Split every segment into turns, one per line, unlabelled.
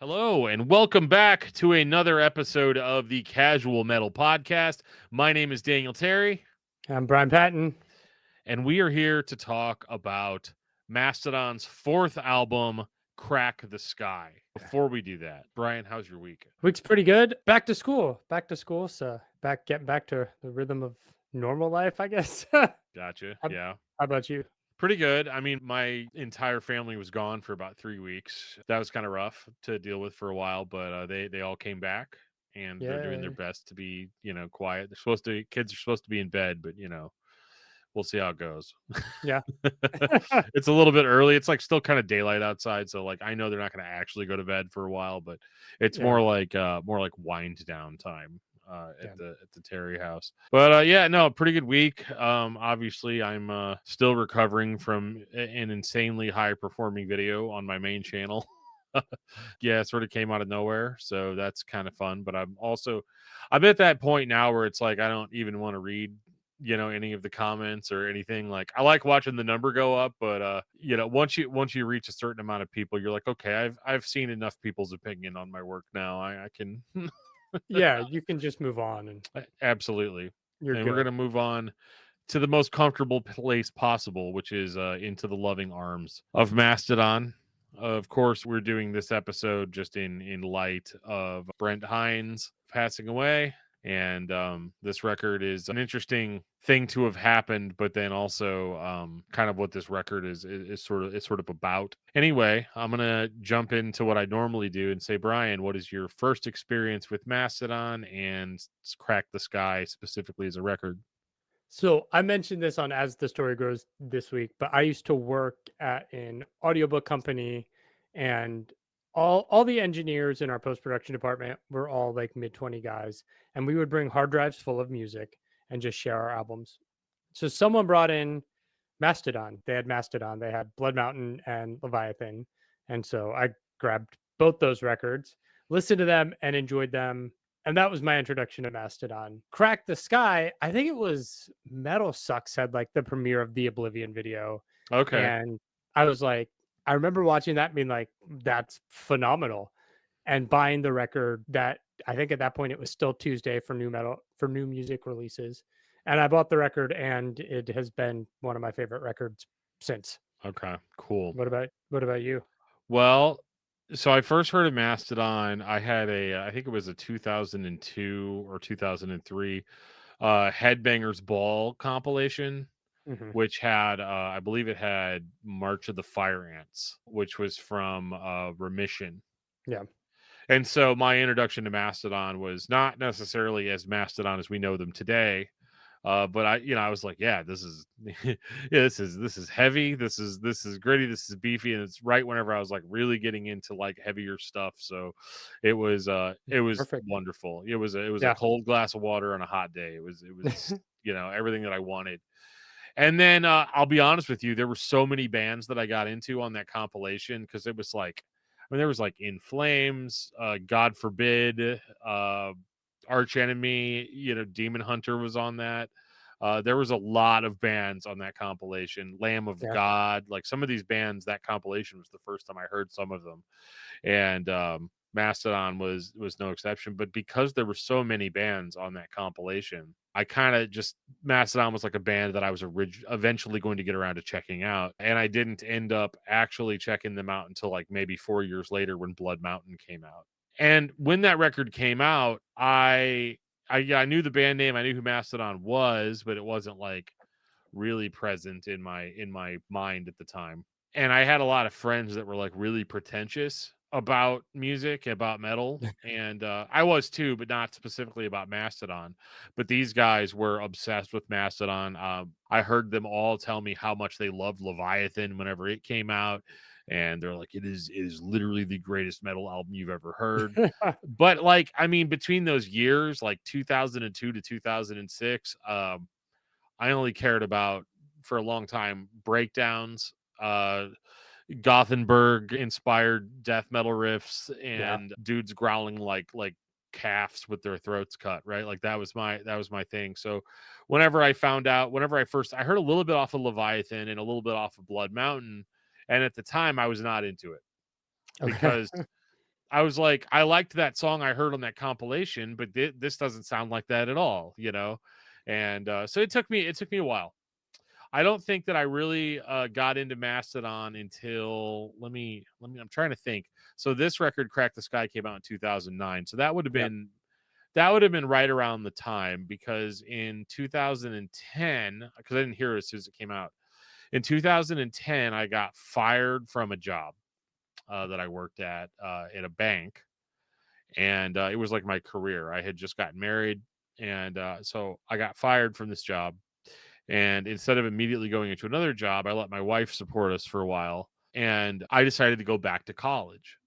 Hello, and welcome back to another episode of the Casual Metal Podcast. My name is Daniel Terry,
I'm Brian Patton.
and we are here to talk about Mastodon's fourth album, Crack the Skye. Before we do that, Brian, how's your week?
Week's pretty good. Back to school. So getting back to the rhythm of normal life, I guess. how,
Gotcha.
how
Yeah.
about you?
Pretty good. I mean, my entire family was gone for about 3 weeks. That was kind of rough to deal with for a while, but they all came back and they're doing their
Yay.
best to be, quiet. Kids are supposed to be in bed, but we'll see how it goes.
Yeah.
It's a little bit early. It's like still kind of daylight outside, so like I know they're not going to actually go to bed for a while, but it's
Yeah.
more like wind down time
Yeah.
at the Terry house. But yeah, no, pretty good week. Obviously I'm still recovering from an insanely high performing video on my main channel. Yeah, it sort of came out of nowhere, so that's kind of fun, but I'm at that point now where it's like I don't even want to read any of the comments or anything. Like I like watching the number go up, but once you reach a certain amount of people, you're like, okay, I've seen enough people's opinion on my work now. I can
Yeah. You can just move on and
absolutely.
you're
And we're
good.
gonna move on to the most comfortable place possible, which is into the loving arms of Mastodon. Of course, we're doing this episode just in light of Brent Hinds passing away. And this record is an interesting thing to have happened, but then also kind of what this record is sort of about. Anyway, I'm gonna jump into what I normally do and say, Brian, what is your first experience with Mastodon and Crack the Skye specifically as a record?
So I mentioned this on As the Story Grows this week, but I used to work at an audiobook company, and all the engineers in our post-production department were all like mid-20 guys, and we would bring hard drives full of music and just share our albums. So someone brought in Mastodon. They had Mastodon, they had Blood Mountain and Leviathan. And so I grabbed both those records, listened to them, and enjoyed them. And that was my introduction to Mastodon. Crack the Skye, I think it was Metal Sucks had like the premiere of the Oblivion video.
Okay.
And I was like, I remember watching that and being like, that's phenomenal. And buying the record that I think at that point it was still Tuesday for new music releases. And I bought the record and it has been one of my favorite records since.
Okay. Cool.
What about you?
Well, so I first heard of Mastodon. I think it was a 2002 or 2003 Headbangers Ball compilation,
Hmm.
which had I believe it had March of the Fire Ants, which was from Remission.
Yeah.
And so my introduction to Mastodon was not necessarily as Mastodon as we know them today. But I was like, yeah, this is, yeah, this is heavy. This is gritty. This is beefy, and it's right whenever I was like really getting into like heavier stuff. So, it was
Perfect.
wonderful. It was a
Yeah.
cold glass of water on a hot day. It was everything that I wanted. And then I'll be honest with you, there were so many bands that I got into on that compilation because it was like, I mean, there was like In Flames, God Forbid, Arch Enemy, Demon Hunter was on that. There was a lot of bands on that compilation. Lamb of
Yeah.
God, like some of these bands, that compilation was the first time I heard some of them, and Mastodon was no exception. But because there were so many bands on that compilation, I kind of just Mastodon was like a band that I was eventually going to get around to checking out, and I didn't end up actually checking them out until like maybe 4 years later when Blood Mountain came out. And when that record came out, I knew the band name, I knew who Mastodon was, but it wasn't like really present in my mind at the time. And I had a lot of friends that were like really pretentious about music, about metal, and I was too, but not specifically about Mastodon. But these guys were obsessed with Mastodon. I heard them all tell me how much they loved Leviathan whenever it came out, and they're like, it is literally the greatest metal album you've ever heard. But like, I mean, between those years, like 2002 to 2006, I only cared about for a long time breakdowns, uh, Gothenburg inspired death metal riffs,
Yeah.
and dudes growling like calves with their throats cut, right? Like that was my thing. So whenever I heard a little bit off of Leviathan and a little bit off of Blood Mountain, and at the time I was not into it
Okay.
because I was like, I liked that song I heard on that compilation, but this doesn't sound like that at all, you know? And so it took me a while. I don't think that I really got into Mastodon until I'm trying to think. So this record, Crack the Skye, came out in 2009. So
Yep.
that would have been right around the time, because in 2010, because I didn't hear it as soon as it came out. In 2010, I got fired from a job that I worked at a bank, and it was like my career. I had just gotten married, and so I got fired from this job. And instead of immediately going into another job, I let my wife support us for a while, and I decided to go back to college.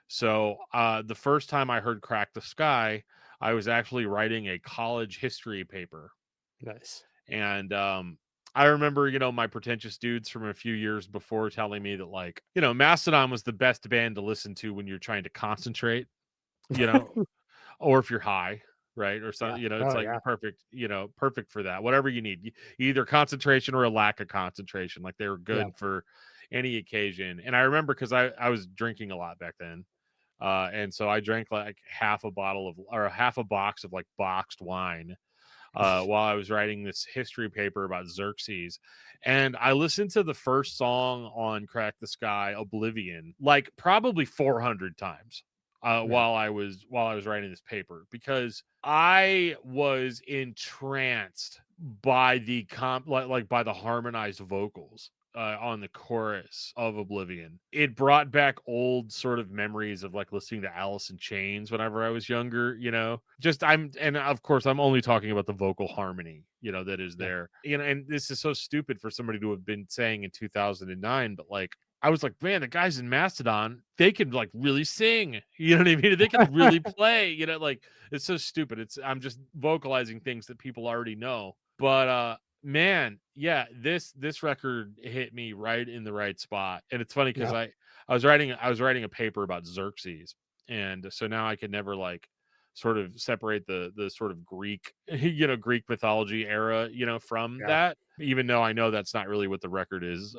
So the first time I heard Crack the Skye, I was actually writing a college history paper.
Nice.
And I remember, my pretentious dudes from a few years before telling me that, like, Mastodon was the best band to listen to when you're trying to concentrate, you know, or if you're high, right? Or
Yeah.
something, it's
Oh
like
yeah.
perfect, perfect for that. Whatever you need, either concentration or a lack of concentration. Like, they were
Yeah.
good for any occasion. And I remember, because I was drinking a lot back then. And so I drank like half a bottle of, or half a box of, like, boxed wine while I was writing this history paper about Xerxes. And I listened to the first song on Crack the Skye, Oblivion, like probably 400 times
Right.
while I was writing this paper, because I was entranced by the like by the harmonized vocals on the chorus of Oblivion. It brought back old sort of memories of, like, listening to Alice in Chains whenever I was younger, Just and of course I'm only talking about the vocal harmony, that is
Yeah.
there. And this is so stupid for somebody to have been saying in 2009, but, like, I was like, man, the guys in Mastodon, they could, like, really sing. You know what I mean? They could really play. Like, it's so stupid. I'm just vocalizing things that people already know. But man, yeah, this record hit me right in the right spot. And it's funny, because
Yeah.
I was writing a paper about Xerxes, and so now I could never, like, sort of separate the sort of Greek Greek mythology era from
Yeah.
that, even though I know that's not really what the record is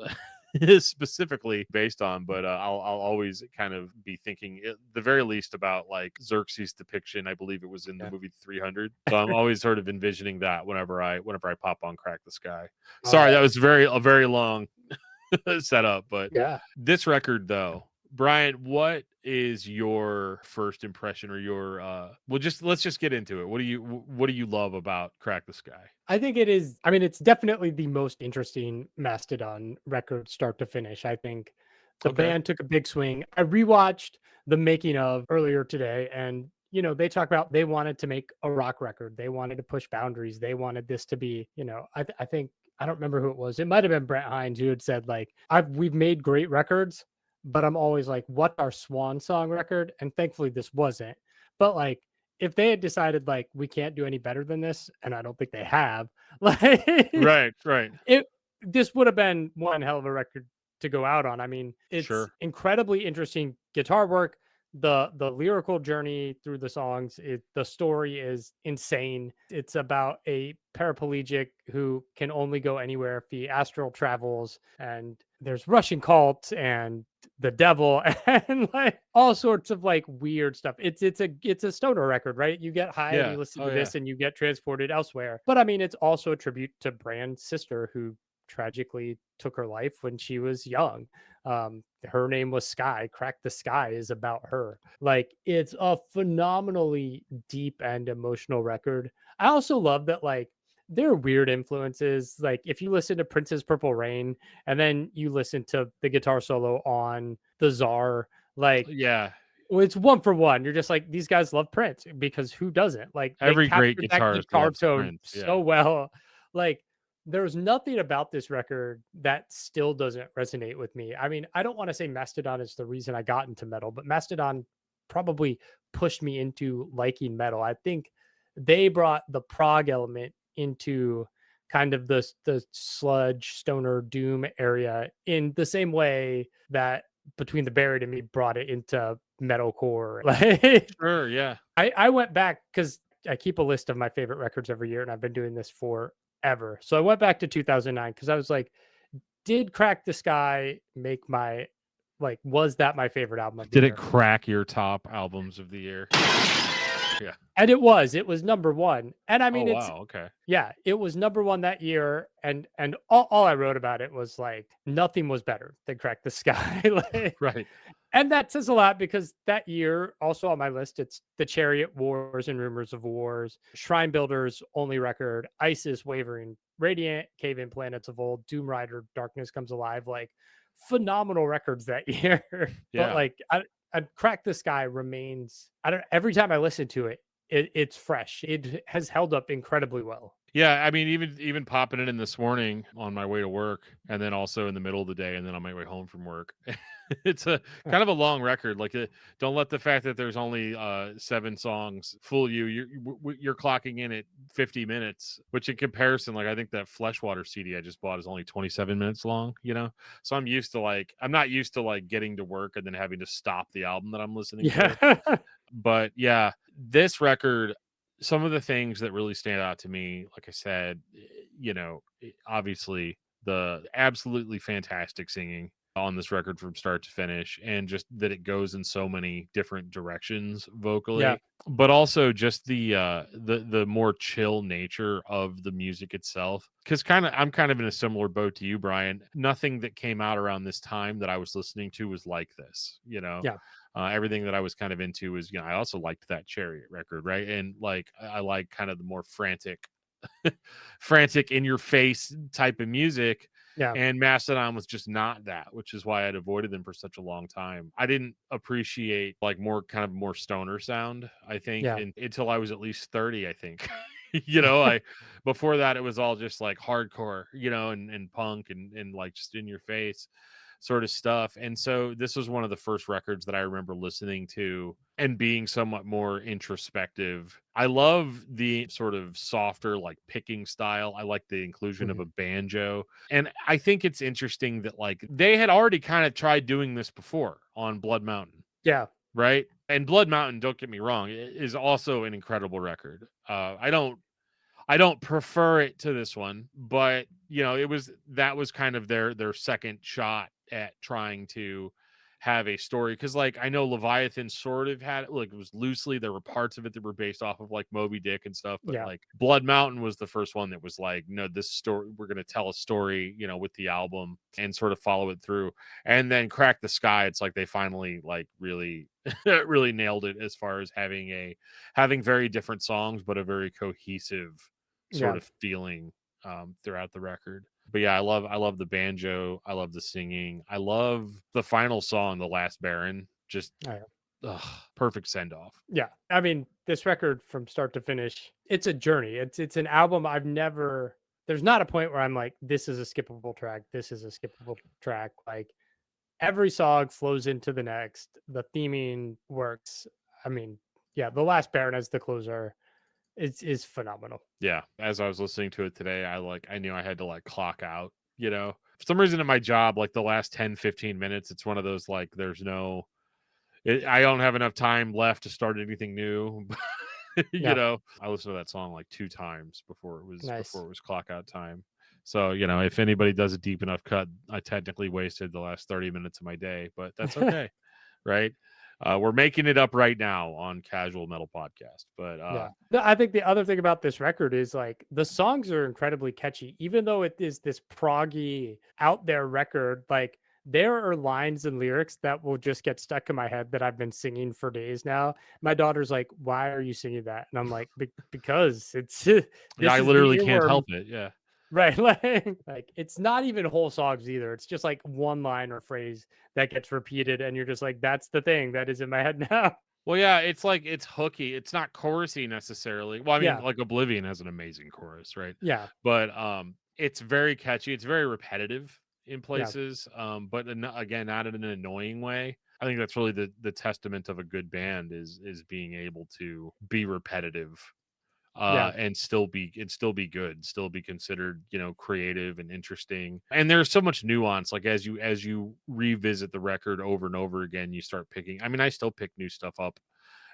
is specifically based on. But I'll always kind of be thinking, at the very least, about, like, Xerxes' depiction. I believe it was in the
Yeah.
movie 300. So I'm always sort of envisioning that whenever I pop on Crack the Skye.
Oh
Sorry,
yeah.
that was a very long setup. But
Yeah.
this record, though, Brian, what is your first impression, or your well, just let's just get into it. What do you love about Crack the Skye?
I think it is. I mean, it's definitely the most interesting Mastodon record, start to finish. I think the
Okay.
band took a big swing. I rewatched the making of earlier today, and they talk about they wanted to make a rock record. They wanted to push boundaries. They wanted this to be, I think I don't remember who it was. It might have been Brent Hinds who had said, like, we've made great records, but I'm always like, what's our swan song record? And thankfully this wasn't. But like, if they had decided, like, we can't do any better than this, and I don't think they have, like,
Right, right.
it this would have been one hell of a record to go out on. I mean, it's
Sure.
incredibly interesting guitar work. The lyrical journey through the songs, the story is insane. It's about a paraplegic who can only go anywhere if he astral travels, and there's Russian cults and the devil and like all sorts of like weird stuff. It's a stoner record, right? You get high and
Yeah.
you listen
Oh,
to
yeah.
this and you get transported elsewhere. But I mean, it's also a tribute to Brand's sister who tragically took her life when she was young. Her name was Skye. Crack the Skye is about her. Like, it's a phenomenally deep and emotional record. I also love that, like, there are weird influences. Like, if you listen to Prince's Purple Rain and then you listen to the guitar solo on The Czar, like,
Yeah.
well, it's one for one. You're just like, these guys love Prince, because who doesn't? Like, they
Every great
captured that
guitarist
guitar
loves
tone
Prince.
so
Yeah.
well. Like, there's nothing about this record that still doesn't resonate with me. I mean, I don't want to say Mastodon is the reason I got into metal, but Mastodon probably pushed me into liking metal. I think they brought the prog element into kind of the sludge, stoner, doom area in the same way that Between the Buried and Me brought it into metalcore. Like,
Sure. Yeah.
I went back because I keep a list of my favorite records every year, and I've been doing this forever. So I went back to 2009 because I was like, did Crack the Skye make my like, was that my favorite album of the
Did it
year?
crack your top albums of the year? Yeah.
And it was number 1. And I
Oh,
mean, it's
wow, okay.
yeah, it was number 1 that year, and all I wrote about it was, like, nothing was better than Crack the Skye, like
Right.
and that says a lot because that year, also on my list, it's The Chariot Wars and Rumors of Wars, Shrine Builders' only record, Isis, Wavering Radiant, Cave In Planets of Old, Doom Rider, Darkness Comes Alive, like, phenomenal records that year. But,
Yeah.
like, I Crack the Skye remains I don't every time I listen to it, it's fresh. It has held up incredibly well.
Yeah, I mean, even popping it in this morning on my way to work, and then also in the middle of the day, and then on my way home from work. It's a kind of a long record. Like, don't let the fact that there's only 7 songs fool you. You're clocking in at 50 minutes, which in comparison, like I think that Fleshwater CD I just bought is only 27 minutes long. So I'm not used to like getting to work and then having to stop the album that I'm listening to.
Yeah.
But yeah, this record, some of the things that really stand out to me, like I said, obviously the absolutely fantastic singing on this record from start to finish, and just that it goes in so many different directions
Yeah.
vocally, but also just the more chill nature of the music itself. Because I'm kind of in a similar boat to you, Brian. Nothing that came out around this time that I was listening to was like this.
Yeah.
Everything that I was kind of into was, I also liked that Chariot record, right? And like I like kind of the more frantic in your face type of music.
Yeah.
And Mastodon was just not that, which is why I'd avoided them for such a long time. I didn't appreciate like more stoner sound, I think,
Yeah.
until I was at least 30, I think. I before that it was all just like hardcore, and punk and like just in your face sort of stuff. And so this was one of the first records that I remember listening to and being somewhat more introspective. I love the sort of softer, like picking style. I like the inclusion of
Mhm.
a banjo. And I think it's interesting that like they had already kind of tried doing this before on Blood Mountain,
Yeah.
right? And Blood Mountain, don't get me wrong, is also an incredible record. I don't prefer it to this one, but that was kind of their second shot at trying to have a story, because like I know Leviathan sort of had like it was loosely, there were parts of it that were based off of like Moby Dick and stuff, but
Yeah.
like Blood Mountain was the first one that was like, no, this story, we're going to tell a story, with the album and sort of follow it through. And then Crack the Skye, it's like they finally like really really nailed it as far as having very different songs but a very cohesive sort
Yeah.
of feeling throughout the record. But yeah, I love the banjo. I love the singing. I love the final song, "The Last Baron." Just
Oh, yeah.
ugh, perfect send off.
Yeah. I mean, this record from start to finish, it's a journey. It's an album I've never there's not a point where I'm like, this is a skippable track. This is a skippable track. Like every song flows into the next. The theming works. I mean, yeah, The Last Baron as the closer is phenomenal.
Yeah, as I was listening to it today, I knew I had to like clock out. For some reason in my job, like the last 10, 15 minutes, it's one of those like I don't have enough time left to start anything new.
Yeah.
I listened to that song like 2 times before
Nice.
it was clock out time. So, if anybody does a deep enough cut, I technically wasted the last 30 minutes of my day, but that's okay, right? We're making it up right now on Casual Metal Podcast. But
Yeah. I think the other thing about this record is like the songs are incredibly catchy, even though it is this proggy out there record. Like there are lines and lyrics that will just get stuck in my head that I've been singing for days now. My daughter's like, "Why are you singing that?" And I'm like, Because it's
yeah,
this
I
is the
literally can't
earworm."
help it. Yeah.
Right? Like it's not even whole songs either. It's just like one line or phrase that gets repeated, and you're just like, "That's the thing that is in my head now."
Well, yeah, it's like it's hooky. It's not chorusy necessarily. Well, I mean,
Yeah.
like Oblivion has an amazing chorus, right?
Yeah.
But it's very catchy. It's very repetitive in
Yeah.
places, but again, not in an annoying way. I think that's really the testament of a good band is being able to be repetitive,
Yeah.
and still be good, still be considered, creative and interesting. And there's so much nuance. Like as you revisit the record over and over again, you start picking. I mean, I still pick new stuff up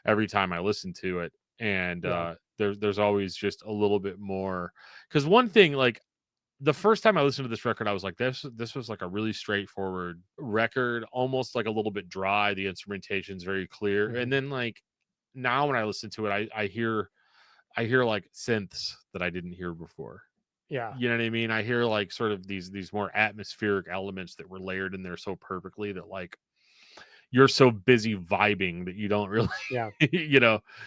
every time I listen to it, and
Yeah.
there's always just a little bit more. Because one thing, like the first time I listened to this record, I was like, this was like a really straightforward record, almost like a little bit dry. The instrumentation's very clear. And
Mhm.
then like now when I listen to it, I hear like synths that I didn't hear before.
Yeah.
You know what I mean? I hear like sort of these more atmospheric elements that were layered in there so perfectly that like you're so busy vibing that you don't really
Yeah.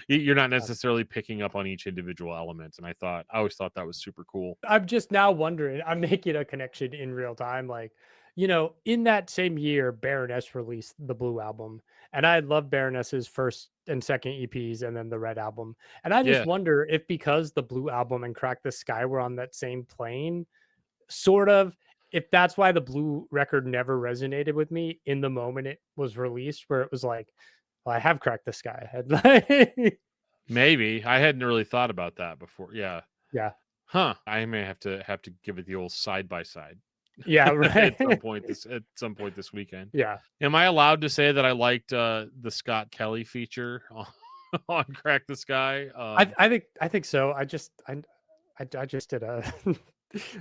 you're not
Yeah.
necessarily picking up on each individual element. And I always thought that was super cool.
I'm just now wondering, I'm making a connection in real time. Like, in that same year, Baroness released the Blue album. And I love Baroness's first and second EPs and then the Red album. And I just
Yeah,
wonder if because the Blue album and Crack the Sky were on that same plane, sort of, if that's why the Blue record never resonated with me in the moment it was released, where it was like, well, I have Cracked the Sky.
maybe. I hadn't really thought about that before. Yeah.
Yeah.
Huh. I may have to give it the old side by side
Yeah. Right.
at some point this weekend.
Yeah.
Am I allowed to say that I liked the Scott Kelly feature on, on Crack the Sky?
I think so. I just did a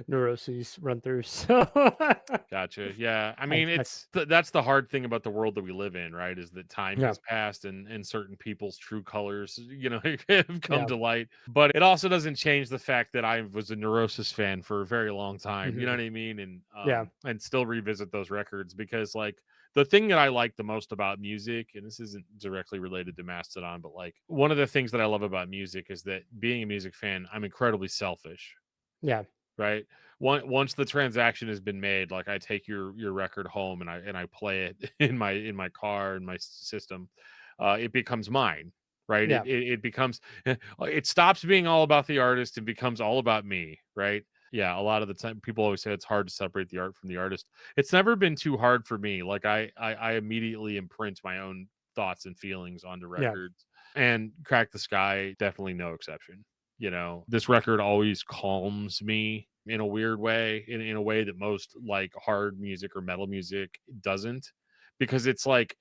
neuroses run through. So
Gotcha. Yeah. I
I,
mean,
I,
that's the hard thing about the world that we live in, right? Is that time
yeah,
has passed and certain people's true colors, have come
yeah,
to light. But it also doesn't change the fact that I was a Neurosis fan for a very long time. You know
mhm,
what I mean?
yeah,
And still revisit those records because like the thing that I like the most about music, and this isn't directly related to Mastodon, but like one of the things that I love about music is that being a music fan, I'm incredibly selfish,
yeah,
right? Once the transaction has been made, like I take your record home and I play it in my car in my system, it becomes mine, right?
yeah,
It becomes it stops being all about the artist and becomes all about me, right? Yeah, a lot of the time people always say it's hard to separate the art from the artist. It's never been too hard for me. Like I immediately imprint my own thoughts and feelings onto
yeah,
records, and Crack the Sky definitely no exception. This record always calms me in a weird way, in a way that most like hard music or metal music doesn't, because it's like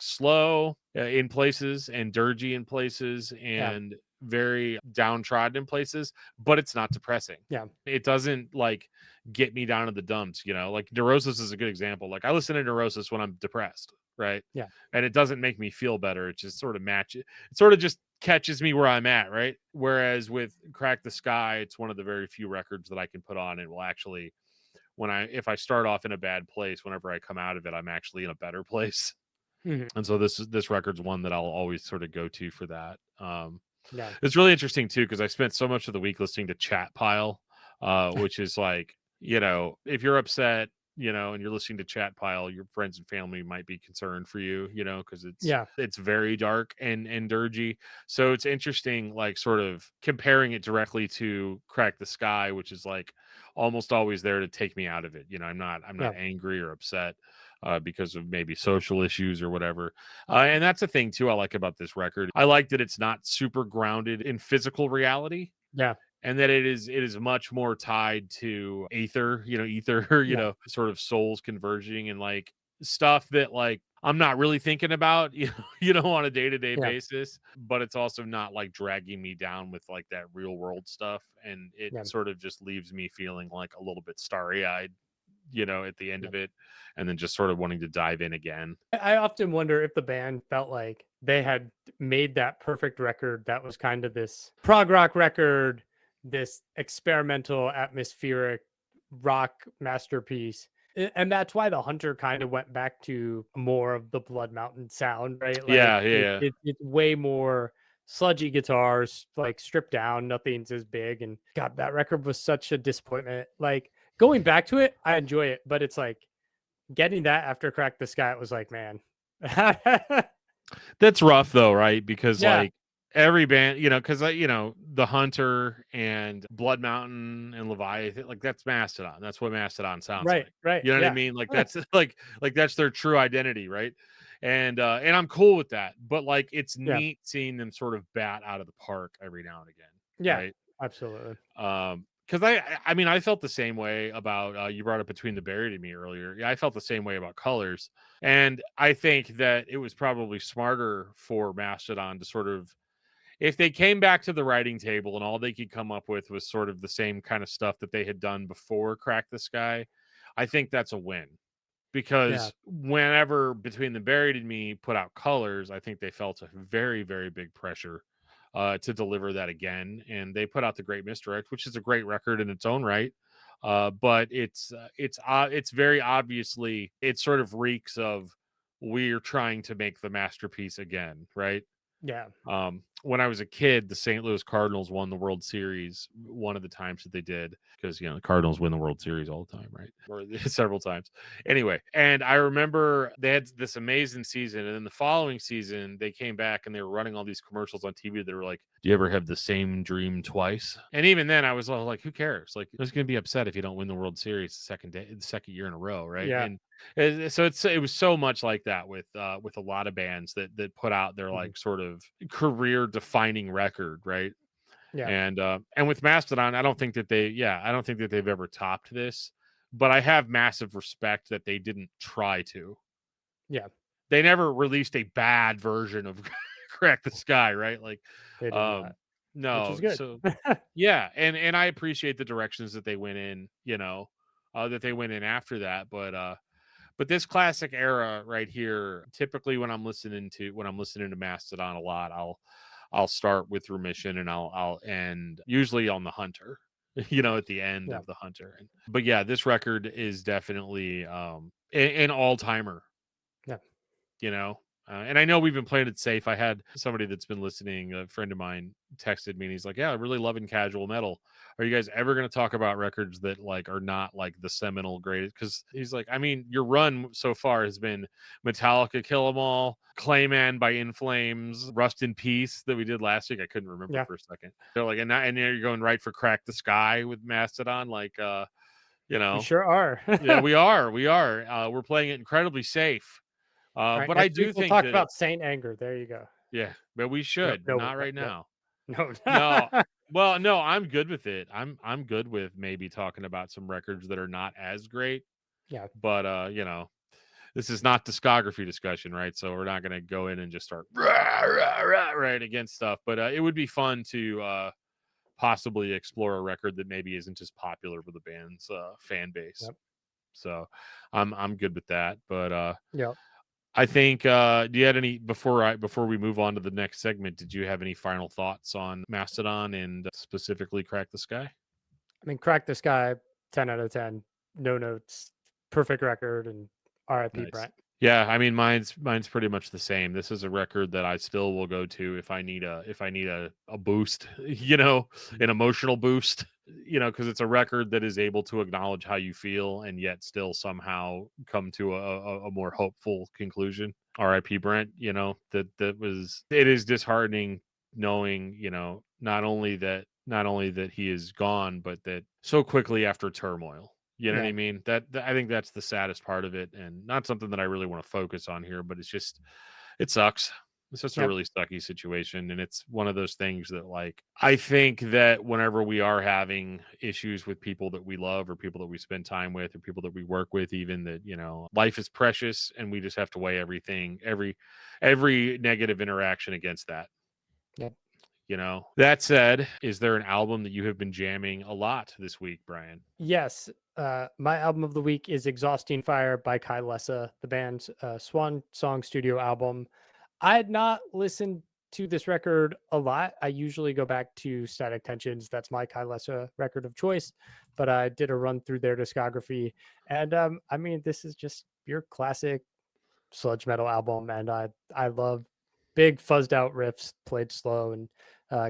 slow in places and dirgy in places
yeah,
and very downtrodden in places, but it's not depressing.
yeah,
It doesn't like get me down in the dumps. Like Neurosis is a good example. Like I listen to Neurosis when I'm depressed, right?
yeah,
And it doesn't make me feel better. It just sort of matches. It sort of just catches me where I'm at, right? Whereas with Crack the Sky, it's one of the very few records that I can put on and will actually, if I start off in a bad place, whenever I come out of it, I'm actually in a better place.
mhm,
And so this record's one that I'll always sort of go to for that.
yeah,
It's really interesting too because I spent so much of the week listening to Chat Pile, which is like, if you're upset, and you're listening to Chat Pile, your friends and family might be concerned for you, because it's
yeah,
it's very dark and dirgy. So it's interesting, like sort of comparing it directly to Crack the Sky, which is like almost always there to take me out of it. I'm not
yeah,
angry or upset. Because of maybe social issues or whatever. And that's the thing too I like about this record. I like that it's not super grounded in physical reality,
yeah,
and that it is much more tied to ether,
yeah,
sort of souls converging and like stuff that like I'm not really thinking about, on a day-to-day
yeah,
basis, but it's also not like dragging me down with like that real world stuff. And it
yeah,
sort of just leaves me feeling like a little bit starry-eyed, at the end
yeah.
of it, and then just sort of wanting to dive in again.
I often wonder if the band felt like they had made that perfect record that was kind of this prog rock record, this experimental atmospheric rock masterpiece. And that's why the Hunter kind of went back to more of the Blood Mountain sound, right? Like
Yeah, yeah, yeah.
it's way more sludgy guitars, like stripped down, nothing's as big. And God, that record was such a disappointment. Like going back to it, I enjoy it, but it's like getting that after Crack the Skye, it was like, man.
That's rough though, right? Because
Yeah,
like every band, because the Hunter and Blood Mountain and Leviathan, like that's Mastodon. That's what Mastodon sounds
right,
like.
right,
You know what I
yeah,
mean? Like that's like that's their true identity, right? And I'm cool with that. But like it's
yeah,
neat seeing them sort of bat out of the park every now and again,
yeah,
right?
absolutely.
Because I mean I felt the same way about you brought up Between the Buried and Me earlier. Yeah, I felt the same way about Colors, and I think that it was probably smarter for Mastodon to sort of if they came back to the writing table and all they could come up with was sort of the same kind of stuff that they had done before Crack the Skye, I think that's a win.
Yeah.
Because whenever Between the Buried and Me put out Colors, I think they felt a very, very big pressure to deliver that again. And they put out The Great Misdirect, which is a great record in its own right. But it's very obviously, it sort of reeks of, we're trying to make the masterpiece again, right?
Yeah.
When I was a kid, the St. Louis Cardinals won the World Series one of the times that they did, because the Cardinals win the World Series all the time, right? Or several times. Anyway, and I remember they had this amazing season, and then the following season they came back and they were running all these commercials on TV that were like, "Do you ever have the same dream twice?" And even then, I was all like, "Who cares? Like, who's going to be upset if you don't win the World Series the second year in a row, right?"
Yeah.
So it was so much like that with a lot of bands that put out their
Mhm.
like sort of career defining record, right?
Yeah.
And with Mastodon, I don't think that they've ever topped this, but I have massive respect that they didn't try to.
Yeah.
They never released a bad version of Crack the Skye, right? Like,
They did not,
um,
which is
no,
good.
so yeah, and I appreciate the directions that they went in, that they went in after that, but this classic era right here, typically when I'm listening to Mastodon a lot, I'll start with Remission, and I'll end usually on the Hunter, at the end
Yeah.
of the Hunter. But yeah, this record is definitely an all timer,
Yeah.
you know. And I know we've been playing it safe. I had somebody that's been listening, a friend of mine, texted me and he's like, "Yeah, I'm really loving casual metal. Are you guys ever going to talk about records that like are not like the seminal greatest?" Because he's like, I mean, your run so far has been Metallica, Kill 'Em All, Clayman by In Flames, Rust in Peace that we did last week. I couldn't remember
Yeah.
for a second. They're like, and now you're going right for Crack the Skye with Mastodon, like, you
We
know,
sure are.
yeah, we are. We're playing it incredibly safe.
All right.
But I
Next week
do
we'll
think
talk
that
about Saint Anger. There you go.
yeah, but we
No,
should, but
no,
not
we're not.
right
No,
now.
no.
No. Well, no, I'm good with it. I'm good with maybe talking about some records that are not as great,
Yeah.
but this is not discography discussion, right? So we're not going to go in and just start rah, rah, rah, right against stuff, but it would be fun to possibly explore a record that maybe isn't as popular with the band's fan base.
Yep.
So I'm good with that, but
Yep.
I think do you had any before we move on to the next segment, did you have any final thoughts on Mastodon and specifically Crack the Skye?
I mean, Crack the Skye, 10 out of 10. No notes. Perfect record. And RIP
Nice.
Brent.
Yeah, I mean mine's pretty much the same. This is a record that I still will go to if I need a boost, an emotional boost, because it's a record that is able to acknowledge how you feel and yet still somehow come to a more hopeful conclusion. R.I.P. Brent, it is disheartening knowing, not only that he is gone, but that so quickly after turmoil. You know what
Yeah.
I mean? I think that's the saddest part of it, and not something that I really want to focus on here, but it sucks. It's just a
Yep.
really sucky situation, and it's one of those things that, like, I think that whenever we are having issues with people that we love, or people that we spend time with, or people that we work with, even, that life is precious, and we just have to weigh every negative interaction against that.
Yep.
That said, is there an album that you have been jamming a lot this week, Brian?
Yes. My album of the week is Exhausting Fire by Kai Lessa, the band's Swan Song studio album. I had not listened to this record a lot. I usually go back to Static Tensions. That's my Kai Lessa record of choice. But I did a run through their discography. And I mean, this is just your classic sludge metal album. And I love big fuzzed out riffs played slow. And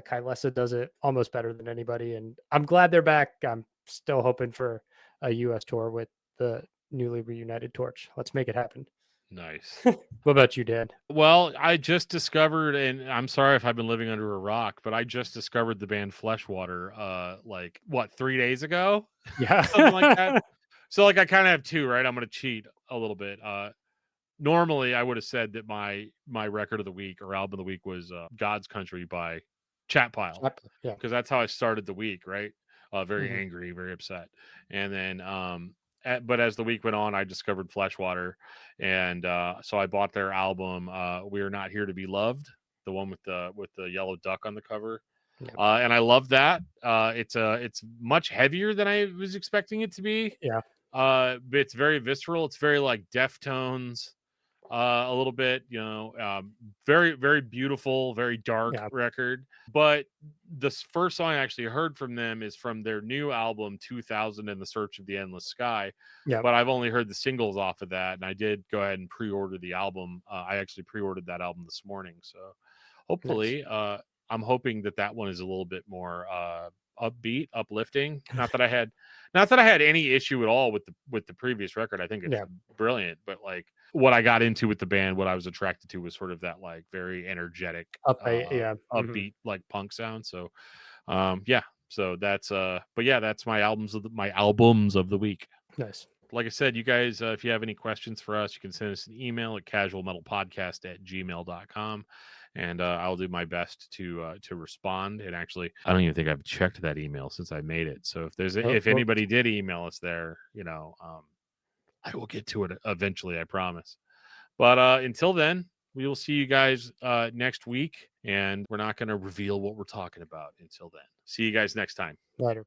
Kai Lessa does it almost better than anybody. And I'm glad they're back. I'm still hoping for a US tour with the newly reunited Torch. Let's make it happen.
Nice.
What about you, Dan?
Well, I just discovered, and I'm sorry if I've been living under a rock, but I just discovered the band Fleshwater, like what, 3 days ago,
Yeah.
something like that. So, like, I kind of have two, right? I'm going to cheat a little bit. Normally, I would have said that my record of the week or album of the week was God's Country by Chat Pile,
Yeah.
because that's how I started the week, right? Very
Mhm.
angry, very upset, and then but as the week went on, I discovered Fleshwater, and so I bought their album. We Are Not Here to Be Loved. the one with the yellow duck on the cover.
Yeah.
And I love that. It's much heavier than I was expecting it to be.
Yeah.
But it's very visceral. It's very like Deftones, a little bit, very, very beautiful, very dark
Yeah.
record. But the first song I actually heard from them is from their new album, 2000 in the Search of the Endless Sky.
Yeah.
But I've only heard the singles off of that. And I did go ahead and pre-order the album. I actually pre-ordered that album this morning. So
Nice.
hopefully, I'm hoping that one is a little bit more upbeat, uplifting. Not that I had any issue at all with the previous record. I think it's
Yeah.
brilliant, but like what I got into with the band, what I was attracted to was sort of that like very energetic,
Yeah.
upbeat like punk sound. So yeah. So that's my albums of the week.
Nice.
Like I said, you guys, if you have any questions for us, you can send us an email at casualmetalpodcast@gmail.com. And I'll do my best to respond. And actually, I don't even think I've checked that email since I made it. So if
Well,
anybody did email us there, I will get to it eventually. I promise. But until then, we will see you guys next week, and we're not going to reveal what we're talking about until then. See you guys next time.
later.